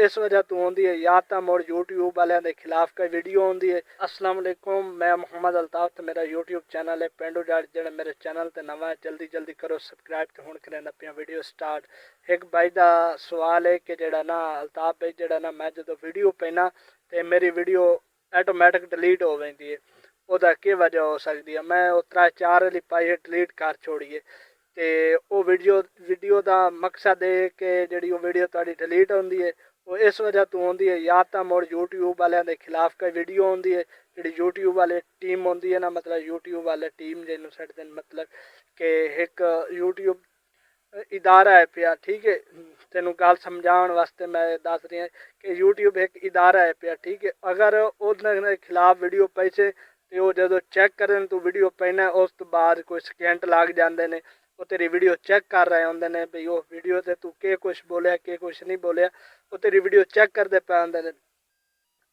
इस वजह तो होंदी है या तो मुड़ यूट्यूब वाले के खिलाफ कोई वीडियो होंदी है। अस्सलाम वालेकुम, मैं मोहम्मद अल्ताफ ते मेरा यूट्यूब चैनल है पेंडू जट। जो मेरे चैनल ते नवा है जल्दी जल्दी करो सब्सक्राइब ते हुण करें अपनी वीडियो स्टार्ट। एक भाई का सवाल है कि जड़ा ना अल्ताफ भाई जड़ा ना मैं जो वीडियो पैना तो मेरी वीडियो ऑटोमैटिक डिलीट हो जाती है, ਉਹਦਾ ਕੀ वजह हो सकती है। मैं वो 3-4 वाली पाई है डिलीट कर छोड़िए तो वो वीडियो का मकसद है कि जी वो वीडियो थोड़ी डिलीट होती है वो इस वजह तो होती है या तो मुड़ यूट्यूब वाले के खिलाफ कोई वीडियो होती है। जी यूट्यूब वाले टीम होती है ना, मतलब यूट्यूब वाले टीम जिन्होंने सड़ते मतलब कि एक यूट्यूब इदारा है पिया, ठीक है। तेन गल समझाने वास्ते मैं दस रही हूँ कि यूट्यूब एक इदारा है पिया, ठीक है। अगर उन्होंने खिलाफ वीडियो पैसे तो जो चैक करें तो वीडियो पैना उस तो बाद कोई सेकेंड लग जाते हैं, वो तेरी वीडियो चैक कर रहे होंगे ने भी वो वीडियो से तू के कुछ बोलिया के कुछ नहीं बोलिया, वो तेरी वीडियो चैक करते पे आते हैं।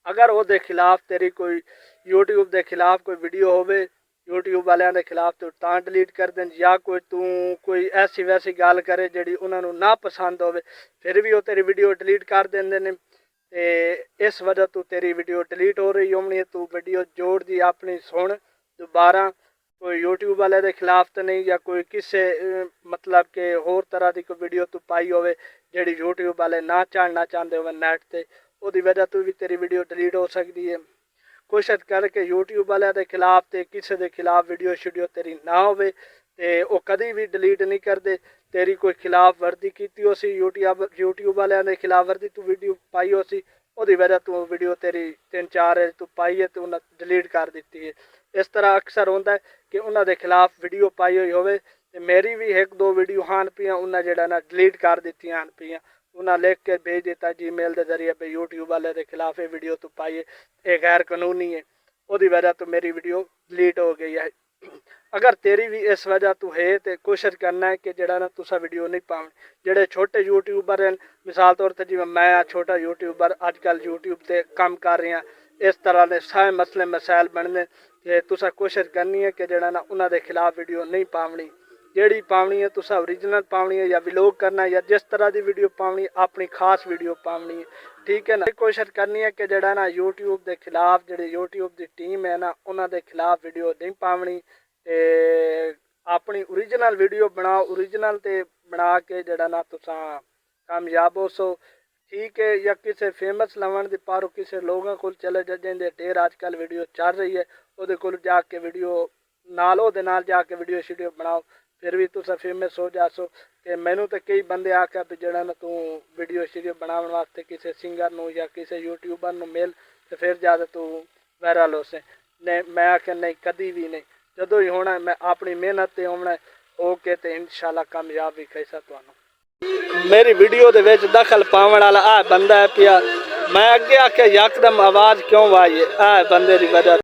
अगर वो खिलाफ तेरी कोई यूट्यूब के खिलाफ कोई वीडियो हो यूट्यूब वाले के खिलाफ तो डिलीट कर दें, या कोई तू कोई ऐसी वैसी गल करे जी उन्होंने ना पसंद हो फिर भी वो तेरी वीडियो डिलीट कर देंगे ने। ते इस वजह तो तेरी वीडियो डिलीट हो रही होनी है। तू वीडियो जोड़ दी अपनी सुन दोबारा, कोई यूट्यूब वाले के खिलाफ तो नहीं या कोई किसी मतलब के होर तरह की कोई वीडियो तू पाई हो जी यूट्यूब वाले ना चाहना चाहते हो नैट से, उसकी वजह तो भी तेरी वीडियो डिलीट हो सकती है। कोशिश करके यूट्यूब वाले के खिलाफ तो किसी के खिलाफ वीडियो शीडियो तेरी ना हो वो कभी भी डिलीट नहीं करते। तेरी कोई खिलाफ वर्दी की हो सी यूट्यूब वाले के खिलाफ वर्दी तू वीडियो पाई हो सी, उसकी वजह तो वीडियो तेरी 3-4 तू पाई है तो उन्हें डिलीट कर दी है। इस तरह अक्सर होता है कि उन्होंने खिलाफ वीडियो पाई हुई हो मेरी भी 1-2 वीडियो हाँ पियाँ उन्हें जड़ा ना डिलीट कर दी हाँ पियाँ, उन्हें लिख के भेज दिता जीमेल के जरिए भाई यूट्यूब वाले के खिलाफ ये वीडियो तो पाई है, ये गैर कानूनी है, उसकी वजह तो मेरी वीडियो डिलीट हो गई है। अगर तेरी भी इस वजह तो है तो कोशिश करना है कि जड़ा ना तुसा वीडियो नहीं पाओ। जोड़े छोटे यूट्यूबर हैं मिसाल तौर पर जिवें मैं छोटा यूट्यूबर अजकल यूट्यूब से काम कर रही हाँ, इस तरह के सारे मसले मसाइल बनने तो तुसा कोशिश करनी है कि जड़ा ना उन्होंने खिलाफ वीडियो नहीं पावनी। जेड़ी पावनी है तुसा ओरिजिनल पावनी है या विलोग करना है या जिस तरह की वीडियो पावनी अपनी खास वीडियो पावनी है, ठीक है ना। कोशिश करनी है कि जड़ा ना यूट्यूब के खिलाफ जी यूट्यूब की टीम है ना उन्होंने खिलाफ वीडियो नहीं पावनी ते अपनी ओरिजिनल वीडियो बनाओ, ओरिजिनल ते बना के जड़ा ना तुसा कामयाब हो सो, ठीक है। या किसी फेमस लवन की पारो किसी लोगों को चले जिंदे ढेर अजकल वीडियो चल रही है वो को जाके वीडियो नाल जाके वीडियो शीडियो बनाओ फिर भी तुसा फेमस हो जा सो। कि मैनू तो कई बंदे आख्या भी जड़ा ना तू वीडियो शीडियो बनाने वास्ते किसी सिंगर नू या किसी यूट्यूबर नू मिल तो फिर ज़्यादा तू वायरल हो से। नहीं मैं आख्या नहीं कभी भी नहीं, जो ही होना मैं अपनी मेहनत से होना होके तो इंशाल्लाह कामयाब भी कैसा तुहानू। मेरी वीडियो दे विच दखल पावन वाला आ बंदा है पिया, मैं अगे आख्या यकदम आवाज़ क्यों आई है आ बंदे की वजह